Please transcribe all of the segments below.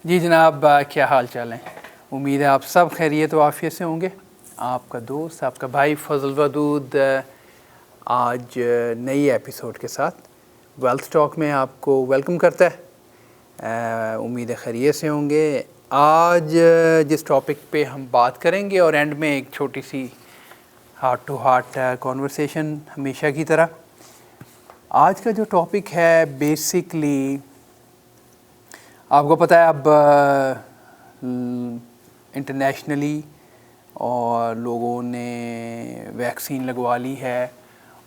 जी जनाब, क्या हाल चाल है। उम्मीद है आप सब खैरियत व आफियत से होंगे। आपका दोस्त आपका भाई फजल वदूद आज नई एपिसोड के साथ वेल्थ टॉक में आपको वेलकम करता है। उम्मीद है खैरियत से होंगे। आज जिस टॉपिक पे हम बात करेंगे और एंड में एक छोटी सी हार्ट टू हार्ट कॉन्वर्सेशन हमेशा की तरह। आज का जो टॉपिक है बेसिकली आपको पता है अब इंटरनेशनली और लोगों ने वैक्सीन लगवा ली है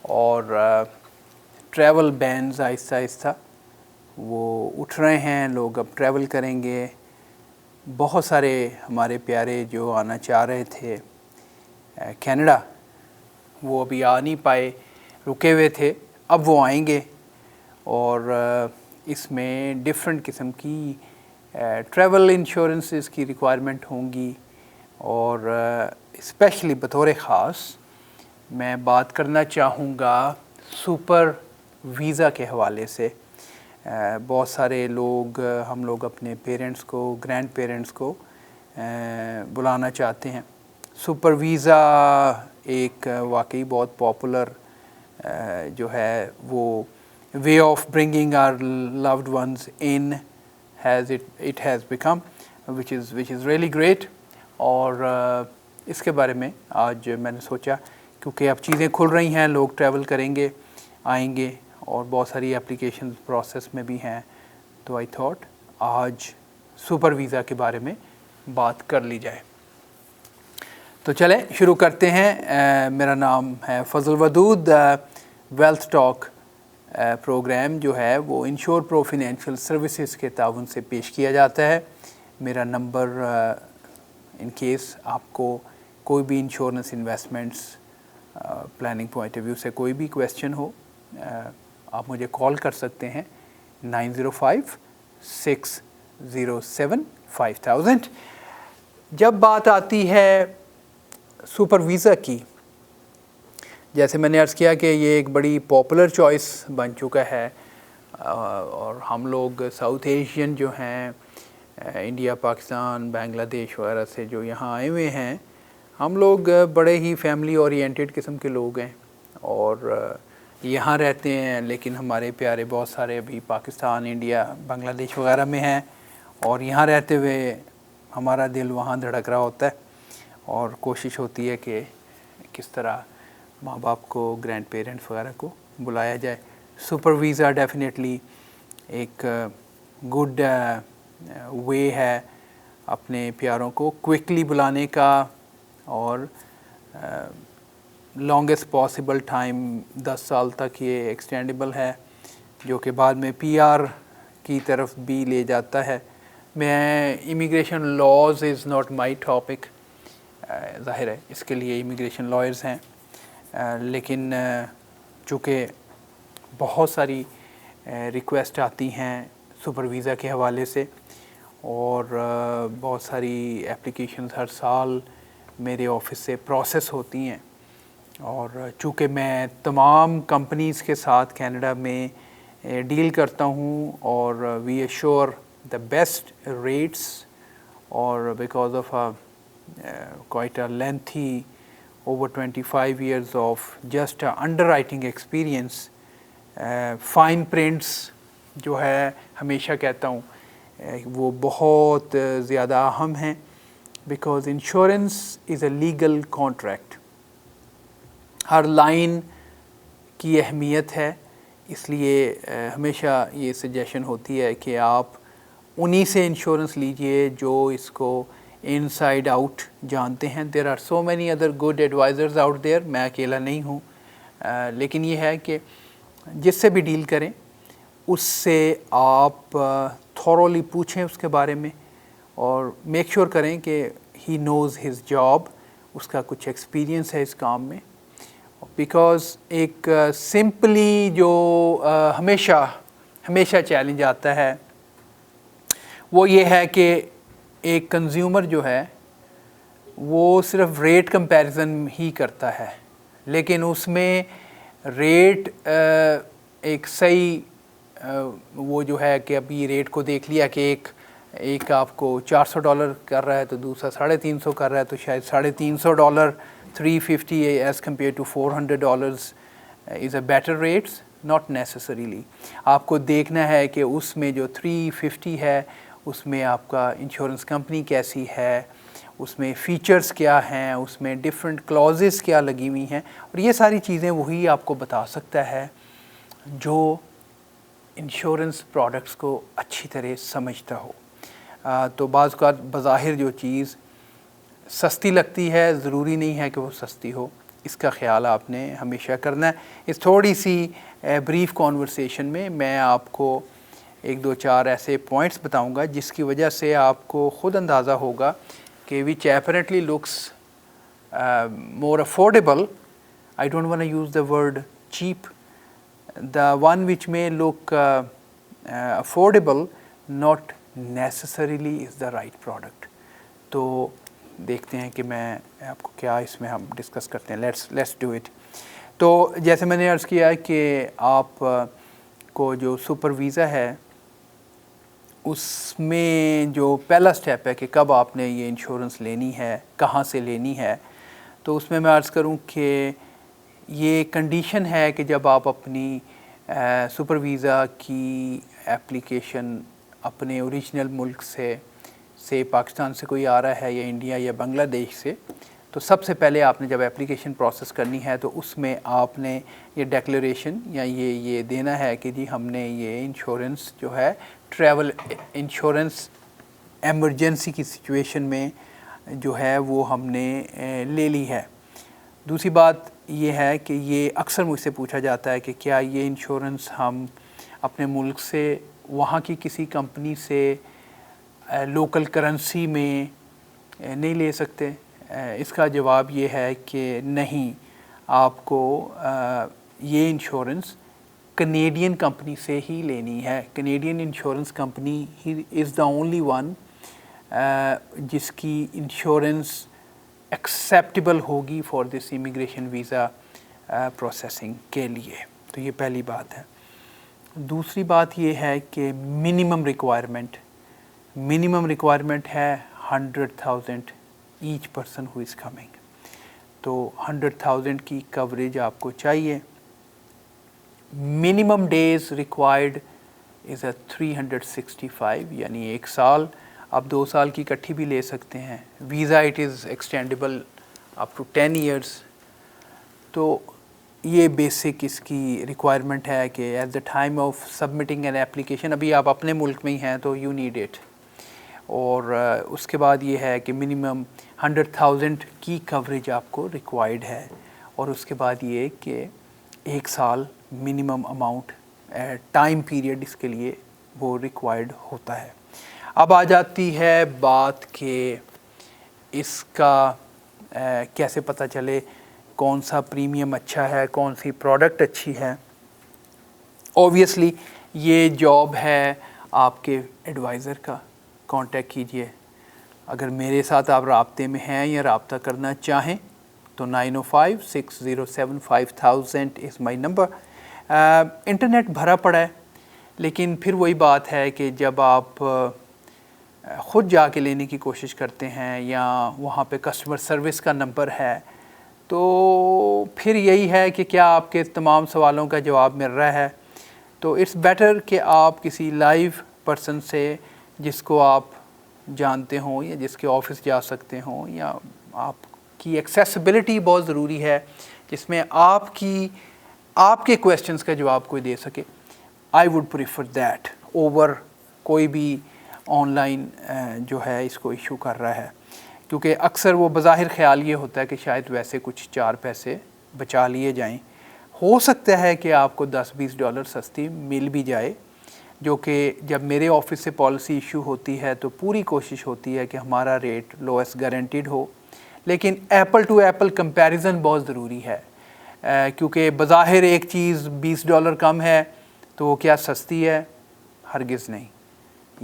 और ट्रैवल बैन्स आहिस्ता आहिस्ता वो उठ रहे हैं। लोग अब ट्रैवल करेंगे। बहुत सारे हमारे प्यारे जो आना चाह रहे थे कनाडा, वो अभी आ नहीं पाए, रुके हुए थे, अब वो आएंगे। और इसमें डिफरेंट किस्म की ट्रैवल इंश्योरेंसेस की रिक्वायरमेंट होंगी। और स्पेशली बतौर ख़ास मैं बात करना चाहूँगा सुपर वीज़ा के हवाले से। बहुत सारे लोग हम लोग अपने पेरेंट्स को, ग्रैंड पेरेंट्स को बुलाना चाहते हैं। सुपर वीज़ा एक वाकई बहुत पॉपुलर जो है वो way of bringing our loved ones in it has become which is really great। और इसके बारे में आज मैंने सोचा क्योंकि अब चीज़ें खुल रही हैं, लोग ट्रैवल करेंगे, आएंगे और बहुत सारी एप्लीकेशन प्रोसेस में भी हैं, तो आई थॉट आज सुपर वीज़ा के बारे में बात कर ली जाए। तो चलें शुरू करते हैं। मेरा नाम है फजल वदूद। वेल्थ टॉक प्रोग्राम जो है वो इंश्योर प्रो फाइनेंशियल सर्विसेज के ताउन से पेश किया जाता है। मेरा नंबर इन केस आपको कोई भी insurance investments planning point of view से कोई भी क्वेश्चन हो, आप मुझे कॉल कर सकते हैं 9056075000। जब बात आती है सुपर वीज़ा की, जैसे मैंने अर्ज़ किया कि ये एक बड़ी पॉपुलर चॉइस बन चुका है। और हम लोग साउथ एशियन जो हैं, इंडिया, पाकिस्तान, बांग्लादेश वगैरह से जो यहाँ आए हुए हैं, हम लोग बड़े ही फैमिली ओरिएंटेड किस्म के लोग हैं और यहाँ रहते हैं। लेकिन हमारे प्यारे बहुत सारे अभी पाकिस्तान, इंडिया, बांग्लादेश वगैरह में हैं और यहाँ रहते हुए हमारा दिल वहाँ धड़क रहा होता है और कोशिश होती है कि किस तरह माँ बाप को, ग्रैंड पेरेंट्स वगैरह को बुलाया जाए। सुपर वीज़ा डेफिनेटली एक गुड वे है अपने प्यारों को क्विकली बुलाने का और लॉन्गेस्ट पॉसिबल टाइम 10 साल तक ये एक्सटेंडेबल है, जो कि बाद में पीआर की तरफ भी ले जाता है। मैं immigration laws is not my topic, ज़ाहिर है इसके लिए इमिग्रेशन लॉयर्स हैं। लेकिन चूँकि बहुत सारी रिक्वेस्ट आती हैं सुपर वीज़ा के हवाले से और बहुत सारी एप्लीकेशंस हर साल मेरे ऑफिस से प्रोसेस होती हैं। और चूँकि मैं तमाम कंपनीज़ के साथ कनाडा में डील करता हूँ और we assure the best rates, और because of quite a lengthy over 25 years of just underwriting experience, fine prints जो है हमेशा कहता हूँ वो बहुत ज़्यादा अहम हैं। Because insurance is a legal contract, her line की अहमियत है। इसलिए हमेशा ये सजेशन होती है कि आप उन्हीं से इंश्योरेंस लीजिए जो इसको इनसाइड आउट जानते हैं। There are so many other good advisors out there, मैं अकेला नहीं हूँ। लेकिन ये है कि जिससे भी डील करें उससे आप थॉरोली पूछें उसके बारे में और मेक श्योर करें कि ही नोज़ हिज जॉब, उसका कुछ एक्सपीरियंस है इस काम में। बिकॉज़ एक सिंपली जो हमेशा चैलेंज आता है वो ये है कि एक कंज्यूमर जो है वो सिर्फ रेट कंपैरिजन ही करता है, लेकिन उसमें रेट एक सही वो जो है कि अभी रेट को देख लिया कि एक एक आपको $400 कर रहा है तो दूसरा $350 कर रहा है, तो शायद $350 $350 as compare to $400 is a better rates, not necessarily. आपको देखना है कि उसमें जो 350 है उसमें आपका इंश्योरेंस कंपनी कैसी है, उसमें फ़ीचर्स क्या हैं, उसमें डिफरेंट क्लॉजेस क्या लगी हुई हैं, और ये सारी चीज़ें वही आपको बता सकता है जो इंश्योरेंस प्रोडक्ट्स को अच्छी तरह समझता हो। तो बाज़ का बज़ाहिर जो चीज़ सस्ती लगती है, ज़रूरी नहीं है कि वो सस्ती हो, इसका ख्याल आपने हमेशा करना है। इस थोड़ी सी ब्रीफ कॉन्वर्सेशन में मैं आपको 1-2-4 ऐसे पॉइंट्स बताऊंगा जिसकी वजह से आपको ख़ुद अंदाज़ा होगा कि विच apparently looks more affordable, I don't want to use the word cheap, the one which may look affordable not necessarily is the right product। तो देखते हैं कि मैं आपको क्या इसमें हम डिस्कस करते हैं। Let's do it. तो जैसे मैंने अर्ज़ किया कि आप को जो सुपर वीज़ा है उसमें जो पहला स्टेप है कि कब आपने ये इंश्योरेंस लेनी है, कहाँ से लेनी है, तो उसमें मैं अर्ज़ करूँ कि ये कंडीशन है कि जब आप अपनी सुपर वीज़ा की एप्लीकेशन अपने ओरिजिनल मुल्क से पाकिस्तान से कोई आ रहा है या इंडिया या बांग्लादेश से, तो सबसे पहले आपने जब एप्लीकेशन प्रोसेस करनी है तो उसमें आपने ये डिक्लेरेशन या ये देना है कि जी हमने ये इंश्योरेंस जो है ट्रैवल इंश्योरेंस एमरजेंसी की सिचुएशन में जो है वो हमने ले ली है। दूसरी बात ये है कि ये अक्सर मुझसे पूछा जाता है कि क्या ये इंश्योरेंस हम अपने मुल्क से वहाँ की किसी कंपनी से लोकल करेंसी में नहीं ले सकते। इसका जवाब ये है कि नहीं, आपको ये इंश्योरेंस कनेडियन कंपनी से ही लेनी है। Canadian insurance company he is the only one जिसकी इंश्योरेंस एक्सेप्टेबल होगी for this immigration visa processing के लिए। तो ये पहली बात है। दूसरी बात ये है कि मिनिमम रिक्वायरमेंट है 100,000 each person who is coming. तो 100,000 की कवरेज आपको चाहिए। मिनिमम डेज रिक्वायर्ड इज़ 365, यानी 1 साल। आप 2 साल की इकट्ठी भी ले सकते हैं। Visa it is extendable up to 10 years. तो ये बेसिक इसकी रिक्वायरमेंट है कि at the time of submitting an application, अभी आप अपने मुल्क में ही हैं तो यू नीड इट। और उसके बाद ये है कि मिनिमम 100,000 की कवरेज आपको रिक्वायर्ड है। और उसके बाद ये कि 1 साल मिनिमम अमाउंट टाइम पीरियड इसके लिए वो रिक्वायर्ड होता है। अब आ जाती है बात कि इसका कैसे पता चले कौन सा प्रीमियम अच्छा है, कौन सी प्रोडक्ट अच्छी है। ऑब्वियसली ये जॉब है आपके एडवाइज़र का। कांटेक्ट कीजिए। अगर मेरे साथ आप राब्ते में हैं या रब्ता करना चाहें तो 905-607-5000 इज़ माई नंबर। इंटरनेट भरा पड़ा है, लेकिन फिर वही बात है कि जब आप ख़ुद जाके लेने की कोशिश करते हैं या वहाँ पे कस्टमर सर्विस का नंबर है, तो फिर यही है कि क्या आपके तमाम सवालों का जवाब मिल रहा है। तो इट्स बेटर कि आप किसी लाइव पर्सन से जिसको आप जानते हों या जिसके ऑफिस जा सकते हों, या आपकी एक्सेसिबिलिटी बहुत ज़रूरी है जिसमें आपके क्वेश्चंस का जवाब कोई दे सके। I would prefer that over कोई भी ऑनलाइन जो है इसको इशू कर रहा है, क्योंकि अक्सर वो बज़ाहिर ख़्याल ये होता है कि शायद वैसे कुछ 4 पैसे बचा लिए जाएं। हो सकता है कि आपको $10-20 सस्ती मिल भी जाए, जो कि जब मेरे ऑफिस से पॉलिसी इशू होती है तो पूरी कोशिश होती है कि हमारा रेट लोएस्ट गारंटीड हो। लेकिन एप्पल टू एप्पल कंपैरिजन बहुत ज़रूरी है, क्योंकि बज़ाहिर एक चीज़ $20 कम है तो वो क्या सस्ती है? हरगिज़ नहीं।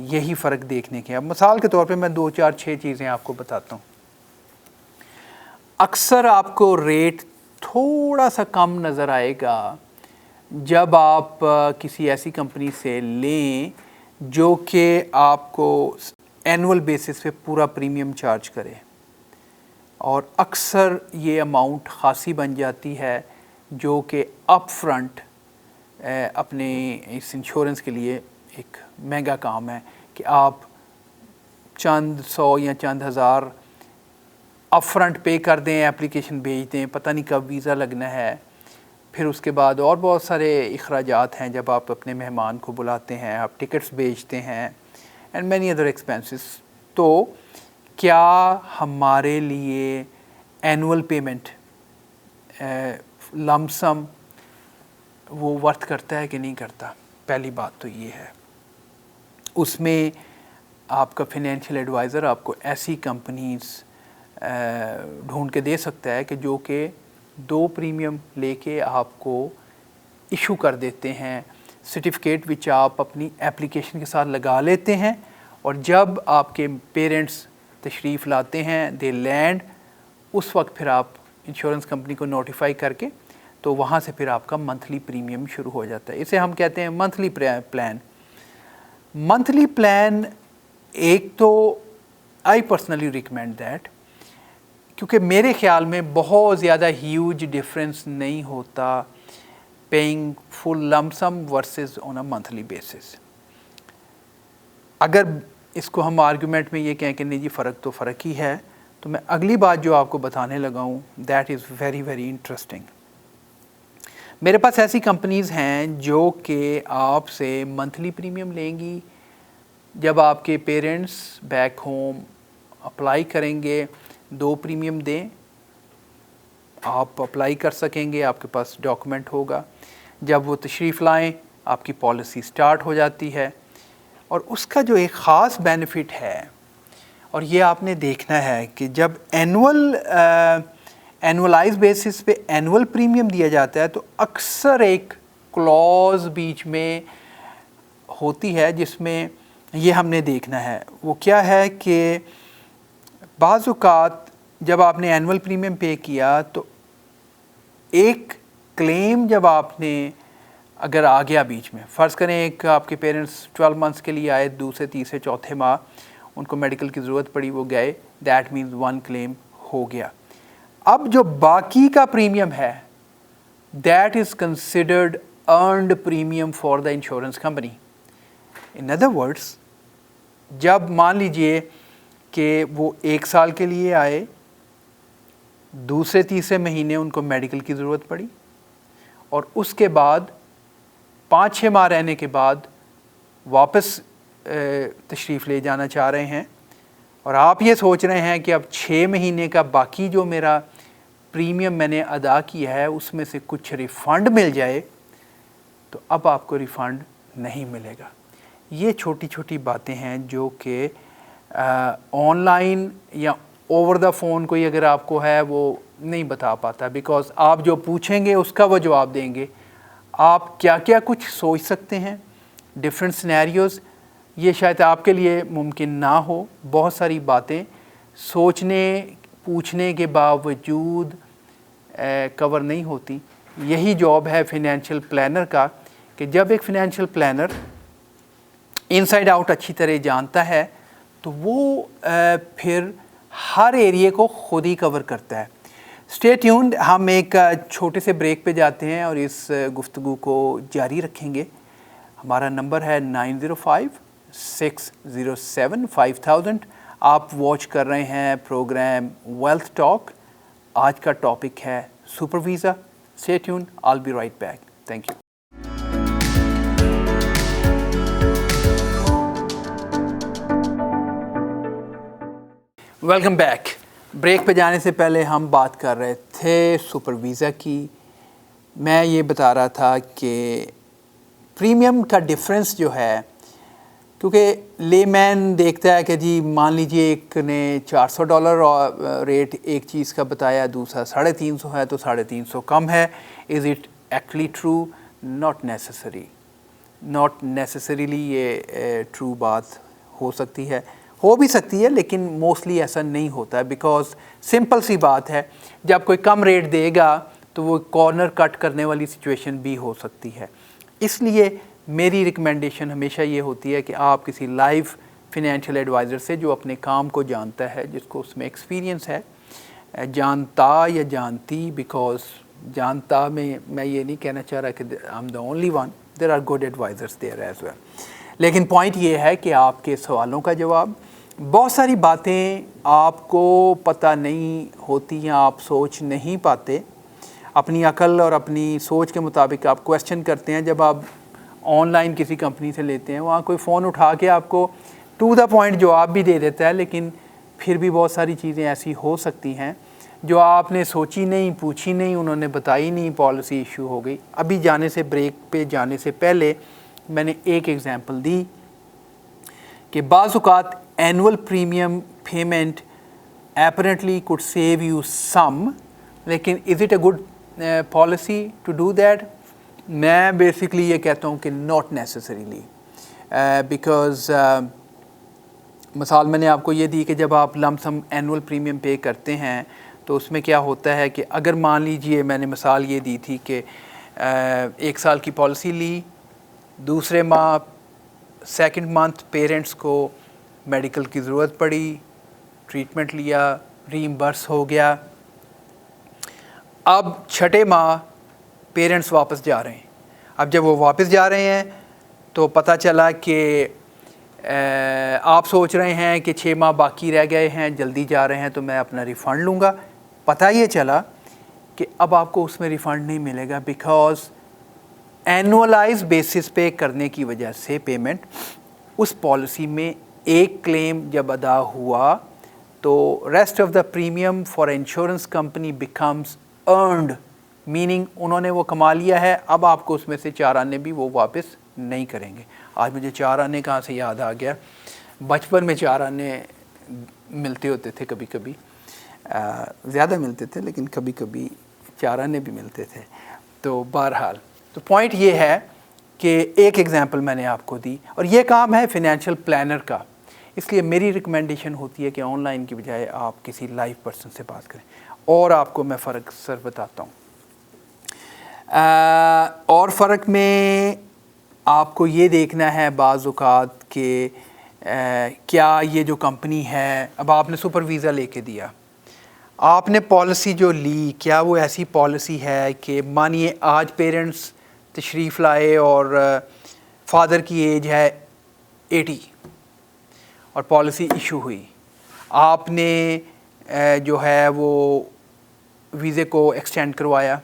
यही फ़र्क देखने के। अब मिसाल के तौर पे मैं 2-4-6 चीज़ें आपको बताता हूँ। अक्सर आपको रेट थोड़ा सा कम नज़र आएगा जब आप किसी ऐसी कंपनी से लें जो कि आपको एनुअल बेसिस पे पूरा प्रीमियम चार्ज करे, और अक्सर ये अमाउंट खासी बन जाती है जो कि अप फ्रंट अपने इस इंश्योरेंस के लिए एक महंगा काम है कि आप चंद सौ या चंद हज़ार अप फ्रंट पे कर दें, एप्लीकेशन भेज दें, पता नहीं कब वीज़ा लगना है, फिर उसके बाद और बहुत सारे अखराजात हैं जब आप अपने मेहमान को बुलाते हैं, आप टिकट्स बेचते हैं एंड मैनी अदर एक्सपेंसेस। तो क्या हमारे लिए एनुअल पेमेंट लमसम वो वर्थ करता है कि नहीं करता? पहली बात तो ये है। उसमें आपका फिनेंशियल एडवाइज़र आपको ऐसी कंपनीज़ ढूंढ के दे सकता है कि जो कि 2 प्रीमियम लेके आपको इशू कर देते हैं, सर्टिफिकेट विच आप अपनी एप्लीकेशन के साथ लगा लेते हैं, और जब आपके पेरेंट्स तशरीफ़ लाते हैं, दे लैंड, उस वक्त फिर आप इंश्योरेंस कंपनी को नोटिफाई करके तो वहाँ से फिर आपका मंथली प्रीमियम शुरू हो जाता है। इसे हम कहते हैं मंथली प्लान। मंथली प्लान एक तो आई पर्सनली रिकमेंड दैट, क्योंकि मेरे ख्याल में बहुत ज़्यादा ह्यूज डिफरेंस नहीं होता paying full lump sum versus on a monthly basis. अगर इसको हम आर्गुमेंट में ये कहें कि नहीं जी फ़र्क तो फ़र्क ही है, तो मैं अगली बात जो आपको बताने लगा हूँ that is very very interesting. मेरे पास ऐसी कंपनीज़ हैं जो कि आपसे मंथली प्रीमियम लेंगी। जब आपके पेरेंट्स बैक होम अप्लाई करेंगे, 2 प्रीमियम दें, आप अप्लाई कर सकेंगे, आपके पास डॉक्यूमेंट होगा। जब वो तशरीफ़ लाएं, आपकी पॉलिसी स्टार्ट हो जाती है। और उसका जो एक ख़ास बेनिफिट है, और ये आपने देखना है कि जब एनुअलाइज बेसिस पे एनुअल प्रीमियम दिया जाता है तो अक्सर एक क्लॉज बीच में होती है जिसमें ये हमने देखना है। वो क्या है कि बाज़ औक़ात जब आपने एनुअल प्रीमियम पे किया तो एक क्लेम जब आपने अगर आ गया बीच में, फ़र्ज़ करें एक आपके पेरेंट्स 12 मंथ्स के लिए आए, दूसरे तीसरे चौथे माह उनको मेडिकल की ज़रूरत पड़ी, वो गए, दैट मीन्स 1 क्लेम हो गया। अब जो बाकी का प्रीमियम है that is considered earned premium for the insurance company. In other words, जब मान लीजिए कि वो 1 साल के लिए आए, दूसरे तीसरे महीने उनको मेडिकल की ज़रूरत पड़ी, और उसके बाद 5-6 माह रहने के बाद वापस तशरीफ़ ले जाना चाह रहे हैं, और आप ये सोच रहे हैं कि अब 6 महीने का बाकी जो मेरा प्रीमियम मैंने अदा किया है उसमें से कुछ रिफ़ंड मिल जाए, तो अब आपको रिफ़ंड नहीं मिलेगा। ये छोटी छोटी बातें हैं जो कि ऑनलाइन या ओवर द फ़ोन कोई अगर आपको है वो नहीं बता पाता, बिकॉज़ आप जो पूछेंगे उसका वो जवाब देंगे। आप क्या क्या कुछ सोच सकते हैं, डिफरेंट सिनेरियोज़, ये शायद आपके लिए मुमकिन ना हो। बहुत सारी बातें सोचने पूछने के बावजूद कवर नहीं होती। यही जॉब है फिनेंशियल प्लानर का, कि जब एक फिनेंशियल प्लानर इनसाइड आउट अच्छी तरह जानता है तो वो फिर हर एरिया को खुद ही कवर करता है। स्टे ट्यून्ड, हम एक छोटे से ब्रेक पे जाते हैं और इस गुफ्तगू को जारी रखेंगे। हमारा नंबर है 905-607-5000। आप वॉच कर रहे हैं प्रोग्राम वेल्थ टॉक। आज का टॉपिक है super visa. Stay tuned, I will be right back. Thank you. Welcome back. Break पे जाने से पहले हम बात कर रहे थे सुपर वीज़ा की। मैं ये बता रहा था कि प्रीमियम का डिफरेंस जो है, क्योंकि लेमैन देखता है कि जी मान लीजिए एक ने $400 रेट एक चीज़ का बताया, दूसरा 350 है, तो 350 कम है। Is it actually true? Not necessarily ये ट्रू बात हो सकती है, हो भी सकती है, लेकिन मोस्टली ऐसा नहीं होता है। बिकॉज़ सिंपल सी बात है, जब कोई कम रेट देगा तो वो कॉर्नर कट करने वाली सिचुएशन भी हो सकती है। इसलिए मेरी रिकमेंडेशन हमेशा ये होती है कि आप किसी लाइव फिनेंशियल एडवाइज़र से जो अपने काम को जानता है, जिसको उसमें एक्सपीरियंस है, जानता या जानती, बिकॉज जानता में मैं ये नहीं कहना चाह रहा कि I am the only one, there are good advisors there as well. लेकिन पॉइंट ये है कि आपके सवालों का जवाब, बहुत सारी बातें आपको पता नहीं होती हैं, आप सोच नहीं पाते, अपनी अकल और अपनी सोच के मुताबिक आप क्वेश्चन करते हैं। जब आप ऑनलाइन किसी कंपनी से लेते हैं, वहाँ कोई फ़ोन उठा के आपको टू द पॉइंट जवाब भी दे देता है, लेकिन फिर भी बहुत सारी चीज़ें ऐसी हो सकती हैं जो आपने सोची नहीं, पूछी नहीं, उन्होंने बताई नहीं, पॉलिसी इशू हो गई। अभी जाने से, ब्रेक पे जाने से पहले मैंने एक एग्जांपल दी कि बाज़-औक़ात annual premium payment apparently could save you some, लेकिन is it a good policy to do that? मैं बेसिकली ये कहता हूँ कि नॉट नेसेसरीली, बिकॉज़ मिसाल मैंने आपको ये दी कि जब आप लमसम एनुअल प्रीमियम पे करते हैं तो उसमें क्या होता है कि अगर मान लीजिए, मैंने मिसाल ये दी थी कि 1 साल की पॉलिसी ली, दूसरे माह सेकंड मंथ पेरेंट्स को मेडिकल की ज़रूरत पड़ी, ट्रीटमेंट लिया, रीइंबर्स हो गया, अब छठे माह पेरेंट्स वापस जा रहे हैं। अब जब वो वापस जा रहे हैं तो पता चला कि आप सोच रहे हैं कि 6 माह बाकी रह गए हैं, जल्दी जा रहे हैं तो मैं अपना रिफ़ंड लूँगा। पता ये चला कि अब आपको उसमें रिफ़ंड नहीं मिलेगा, बिकॉज़ एनुअलाइज बेसिस पे करने की वजह से पेमेंट, उस पॉलिसी में एक क्लेम जब अदा हुआ तो rest of the premium for insurance company becomes earned, meaning उन्होंने वो कमा लिया है, अब आपको उसमें से 4 आने भी वो वापस नहीं करेंगे। आज मुझे 4 आने कहाँ से याद आ गया, बचपन में 4 आने मिलते होते थे, कभी कभी ज़्यादा मिलते थे लेकिन कभी कभी 4 आने भी मिलते थे। तो बहरहाल, तो पॉइंट ये है कि एक एग्जांपल मैंने आपको दी, और ये काम है फिनेंशियल प्लानर का, इसलिए मेरी रिकमेंडेशन होती है कि ऑनलाइन की बजाय आप किसी लाइव पर्सन से बात करें। और आपको मैं फ़र्क सर बताता हूँ, और फ़र्क में आपको ये देखना है बाज़-औक़ात के क्या ये जो कंपनी है, अब आपने सुपर वीज़ा लेके दिया, आपने पॉलिसी जो ली, क्या वो ऐसी पॉलिसी है कि मानिए आज पेरेंट्स तशरीफ़ लाए और फादर की एज है 80 और पॉलिसी इशू हुई, आपने जो है वो वीज़े को एक्सटेंड करवाया,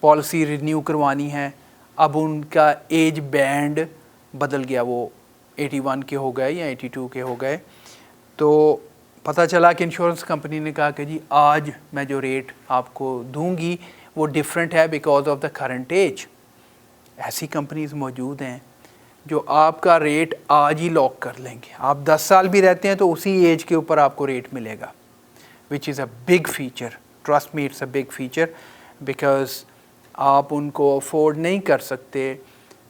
पॉलिसी रिन्यू करवानी है, अब उनका एज बैंड बदल गया, वो 81 के हो गए या 82 के हो गए, तो पता चला कि इंश्योरेंस कंपनी ने कहा कि जी आज मैं जो रेट आपको दूंगी वो डिफरेंट है because of the current age. ऐसी कंपनीज मौजूद हैं जो आपका रेट आज ही लॉक कर लेंगे, आप 10 साल भी रहते हैं तो उसी एज के ऊपर आपको रेट मिलेगा, which is a big feature, trust me it's a big feature, because आप उनको अफोर्ड नहीं कर सकते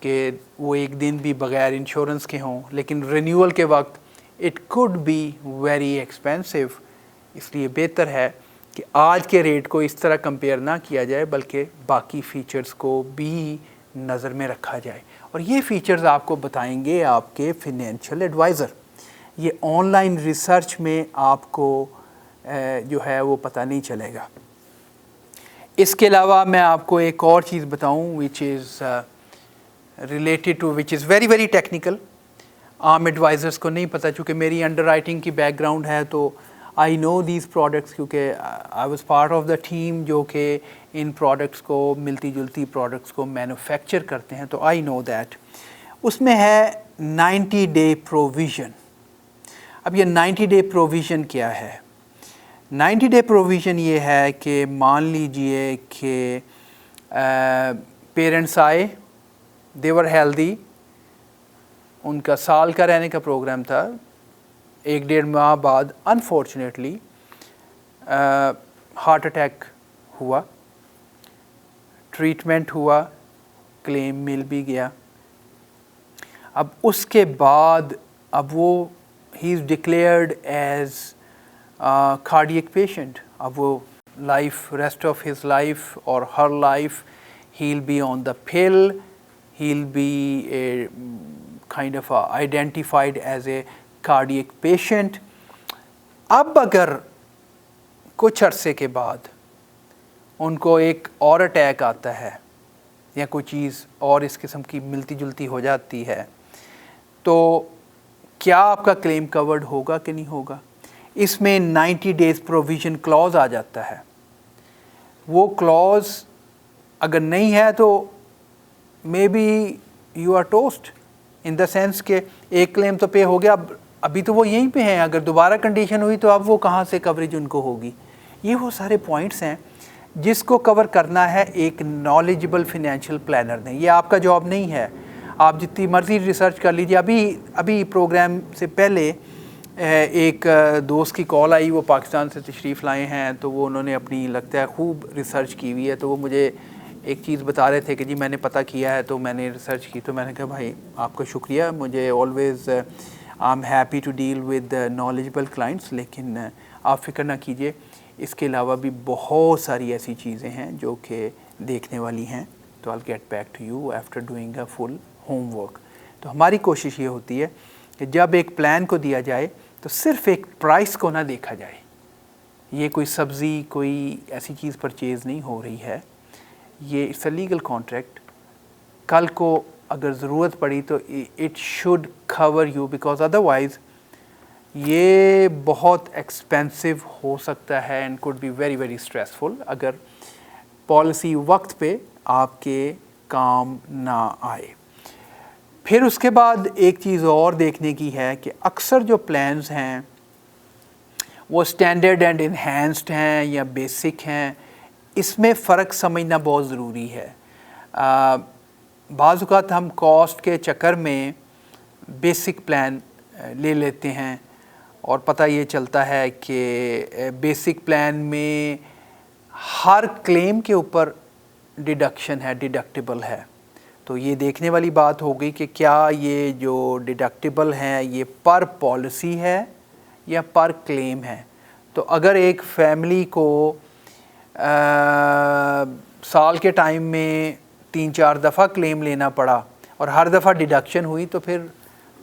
कि वो एक दिन भी बग़ैर इंश्योरेंस के हों, लेकिन रिन्यूअल के वक्त it could be very expensive. इसलिए बेहतर है कि आज के रेट को इस तरह कंपेयर ना किया जाए, बल्कि बाकी फ़ीचर्स को भी नज़र में रखा जाए, और ये फ़ीचर्स आपको बताएंगे आपके फिनेंशियल एडवाइज़र। ये ऑनलाइन रिसर्च में आपको जो है वो पता नहीं चलेगा। इसके अलावा मैं आपको एक और चीज़ बताऊं which is related to, which is very very technical, आम एडवाइज़र्स को नहीं पता, चूँकि मेरी अंडर राइटिंग की बैकग्राउंड है तो आई नो दीज प्रोडक्ट्स, क्योंकि I was part of the team जो कि इन प्रोडक्ट्स को, मिलती जुलती प्रोडक्ट्स को मैन्युफैक्चर करते हैं, तो आई नो दैट। उसमें है 90 डे प्रोविज़न। अब ये 90 डे प्रोविज़न क्या है? 90 डे प्रोविज़न ये है कि मान लीजिए कि पेरेंट्स आए, दे वर हेल्दी, उनका साल का रहने का प्रोग्राम था, 1-1.5 माह बाद अनफॉर्चुनेटली हार्ट अटैक हुआ, ट्रीटमेंट हुआ, क्लेम मिल भी गया। अब उसके बाद अब वो he is declared as cardiac patient. अब वो life, rest of his life और her life he will be on the pill, he'll be a kind of identified as a cardiac patient. अब अगर कुछ अरसे के बाद उनको एक और अटैक आता है या कोई चीज़ और इस किस्म की मिलती जुलती हो जाती है, तो क्या आपका क्लेम कवर्ड होगा कि नहीं होगा? इसमें 90 डेज़ प्रोविज़न क्लॉज आ जाता है। वो क्लॉज अगर नहीं है तो maybe you are toast, in the sense के एक क्लेम तो पे हो गया, अभी तो वो यहीं पे हैं, अगर दोबारा कंडीशन हुई तो अब वो कहाँ से कवरेज उनको होगी? ये वो सारे पॉइंट्स हैं जिसको कवर करना है एक नॉलेजेबल फिनेंशियल प्लानर ने। ये आपका जॉब नहीं है, आप जितनी मर्ज़ी रिसर्च कर लीजिए। अभी प्रोग्राम से पहले एक दोस्त की कॉल आई, वो पाकिस्तान से तशरीफ़ लाए हैं, तो वो उन्होंने अपनी लगता है खूब रिसर्च की हुई है, तो वो मुझे एक चीज़ बता रहे थे कि जी मैंने पता किया है, तो मैंने रिसर्च की। तो मैंने कहा भाई आपका शुक्रिया, मुझे always I am happy to deal with knowledgeable clients, लेकिन आप फ़िक्र ना कीजिए, इसके अलावा भी बहुत सारी ऐसी चीज़ें हैं जो कि देखने वाली हैं। तो I get back to you after doing a full homework. तो हमारी कोशिश ये होती है कि जब एक प्लान को दिया जाए तो सिर्फ़ एक प्राइस को ना देखा जाए, ये कोई सब्ज़ी कोई ऐसी चीज़ परचेज़ नहीं हो रही है, ये इट्स अ लीगल कॉन्ट्रैक्ट। कल को अगर ज़रूरत पड़ी तो it should cover you, because otherwise ये बहुत एक्सपेंसिव हो सकता है and could be very very stressful अगर पॉलिसी वक्त पे आपके काम ना आए। फिर उसके बाद एक चीज़ और देखने की है कि अक्सर जो प्लान्स हैं वो स्टैंडर्ड एंड इन्हेंस्ड हैं या बेसिक हैं, इसमें फ़र्क समझना बहुत ज़रूरी है। बाज़ औक़ात हम कॉस्ट के चक्कर में बेसिक प्लान ले लेते हैं और पता ये चलता है कि बेसिक प्लान में हर क्लेम के ऊपर डिडक्शन है, डिडक्टिबल है। तो ये देखने वाली बात हो गई कि क्या ये जो डिडक्टिबल हैं ये पर पॉलिसी है या पर क्लेम है। तो अगर एक फैमिली को साल के टाइम में 3-4 दफ़ा क्लेम लेना पड़ा और हर दफ़ा डिडक्शन हुई तो फिर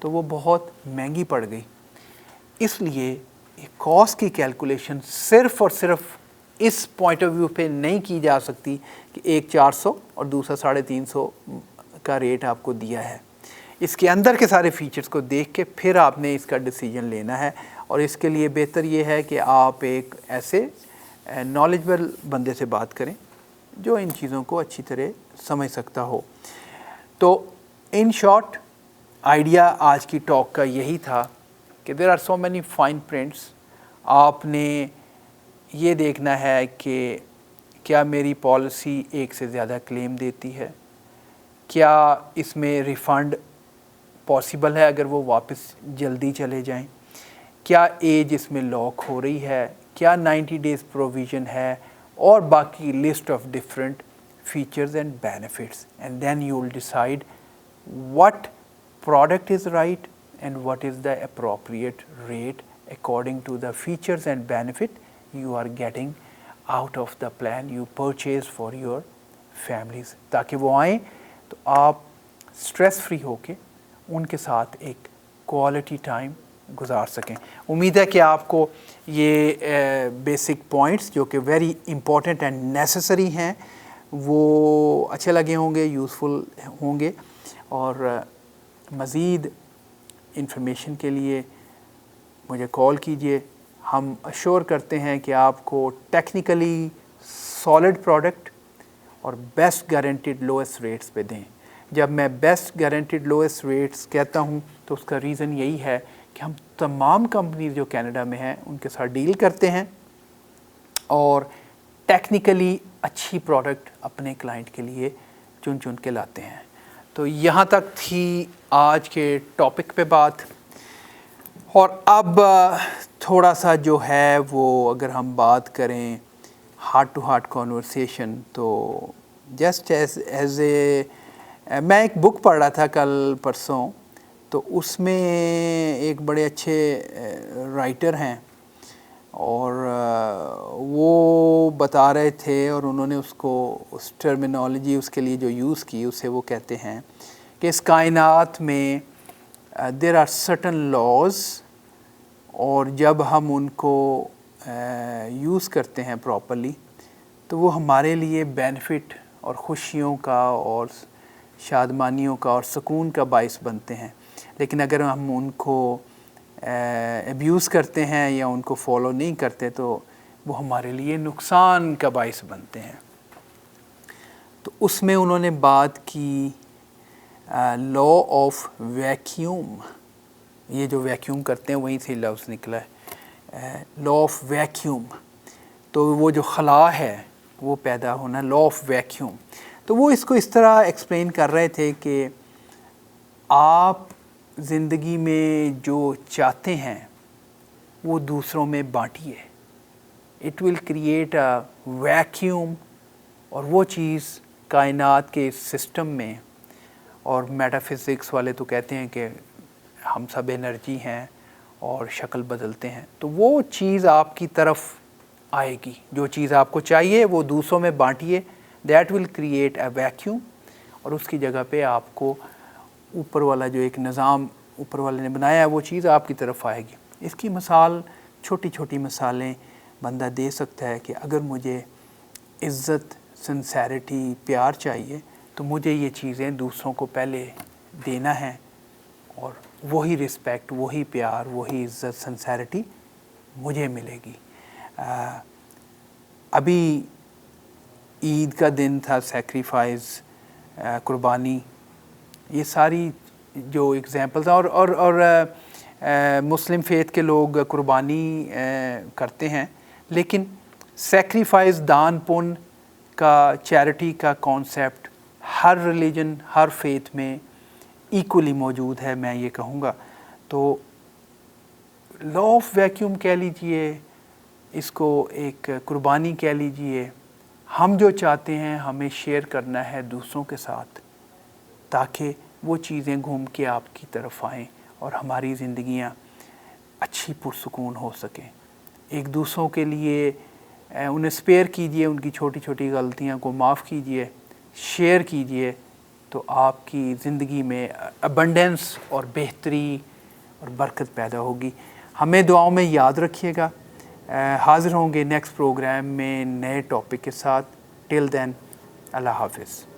तो वो बहुत महंगी पड़ गई। इसलिए कॉस्ट की कैलकुलेशन सिर्फ़ और सिर्फ इस पॉइंट ऑफ व्यू पे नहीं की जा सकती कि एक 400 और दूसरा 350 का रेट आपको दिया है। इसके अंदर के सारे फीचर्स को देख के फिर आपने इसका डिसीजन लेना है, और इसके लिए बेहतर ये है कि आप एक ऐसे नॉलेजेबल बंदे से बात करें जो इन चीज़ों को अच्छी तरह समझ सकता हो। तो इन शॉर्ट आइडिया आज की टॉक का यही था कि there are so many fine prints. आपने ये देखना है कि क्या मेरी पॉलिसी एक से ज़्यादा क्लेम देती है, क्या इसमें रिफ़ंड पॉसिबल है अगर वो वापस जल्दी चले जाएं, क्या एज इसमें लॉक हो रही है, क्या 90 डेज़ प्रोविज़न है, और बाकी list of different features and benefits, and then you will decide what product is right and what is the appropriate rate according to the features and benefit you are getting out of the plan you purchase for your families, ताकि वो आएँ तो आप stress free होके उनके साथ एक quality time गुजार सकें। उम्मीद है कि आपको ये बेसिक पॉइंट्स जो कि वेरी इम्पोर्टेंट एंड नेसेसरी हैं वो अच्छे लगे होंगे, यूज़फुल होंगे, और मज़ीद इंफॉर्मेशन के लिए मुझे कॉल कीजिए। हम अश्योर करते हैं कि आपको टेक्निकली सॉलिड प्रोडक्ट और बेस्ट गारंटीड लोएस्ट रेट्स पे दें। जब मैं बेस्ट गारंटीड लोएस्ट रेट्स कहता हूँ तो उसका रीज़न यही है कि हम तमाम कंपनीज जो कनाडा में हैं उनके साथ डील करते हैं और टेक्निकली अच्छी प्रोडक्ट अपने क्लाइंट के लिए चुन चुन के लाते हैं। तो यहाँ तक थी आज के टॉपिक पे बात, और अब थोड़ा सा जो है वो अगर हम बात करें हार्ट टू हार्ट कॉन्वर्सेशन, तो जस्ट एज ए मैं एक बुक पढ़ रहा था कल परसों, तो उसमें एक बड़े अच्छे राइटर हैं और वो बता रहे थे और उन्होंने उसको उस टर्मिनोलॉजी उसके लिए जो यूज़ की, उसे वो कहते हैं कि इस कायनात में देयर आर सर्टन लॉज, और जब हम उनको यूज़ करते हैं प्रॉपरली तो वो हमारे लिए बेनिफिट और ख़ुशियों का और शादमानियों का और सुकून का बाइस बनते हैं। लेकिन अगर हम उनको अब्यूज़ करते हैं या उनको फॉलो नहीं करते तो वो हमारे लिए नुकसान का बाइस बनते हैं। तो उसमें उन्होंने बात की लॉ ऑफ वैक्यूम। ये जो वैक्यूम करते हैं वहीं से लफ्ज़ निकला है, लॉ ऑफ वैक्यूम। तो वो जो खला है वो पैदा होना, लॉ ऑफ वैक्यूम। तो वो इसको इस तरह एक्सप्लेन कर रहे थे कि आप ज़िंदगी में जो चाहते हैं वो दूसरों में बांटिए, it will create a vacuum. और वो चीज़ कायनात के सिस्टम में, और मेटाफिज़िक्स वाले तो कहते हैं कि हम सब एनर्जी हैं और शक्ल बदलते हैं, तो वो चीज़ आपकी तरफ आएगी। जो चीज़ आपको चाहिए वो दूसरों में बांटिए, that will create a vacuum, और उसकी जगह पे आपको ऊपर वाला जो एक निज़ाम ऊपर वाले ने बनाया है वो चीज़ आपकी तरफ आएगी। इसकी मिसाल, छोटी छोटी मिसालें बंदा दे सकता है कि अगर मुझे इज़्ज़त, सिंसेरिटी, प्यार चाहिए तो मुझे ये चीज़ें दूसरों को पहले देना है, और वही रिस्पेक्ट, वही प्यार, वही इज़्ज़त, सिंसेरिटी मुझे मिलेगी। अभी ईद का दिन था, सैक्रिफाइस, कुर्बानी, ये सारी जो एग्ज़ाम्पल्स हैं। और मुस्लिम फेथ के लोग कुर्बानी करते हैं, लेकिन सैक्रिफाइस, दान पुण्य का, चैरिटी का कॉन्सेप्ट हर रिलीजन, हर फेथ में इक्वली मौजूद है, मैं ये कहूँगा। तो लॉ ऑफ वैक्यूम कह लीजिए, इसको एक कुर्बानी कह लीजिए। हम जो चाहते हैं हमें शेयर करना है दूसरों के साथ, ताकि वो चीज़ें घूम के आपकी तरफ आएँ और हमारी ज़िंदगियाँ अच्छी पुरसुकून हो सकें। एक दूसरों के लिए उन्हें स्पेयर कीजिए, उनकी छोटी छोटी गलतियाँ को माफ़ कीजिए, शेयर कीजिए, तो आपकी ज़िंदगी में अबंडेंस और बेहतरी और बरकत पैदा होगी। हमें दुआओं में याद रखिएगा। हाज़िर होंगे नेक्स्ट प्रोग्राम में नए टॉपिक के साथ। टिल देन, अल्लाह हाफ़िज़।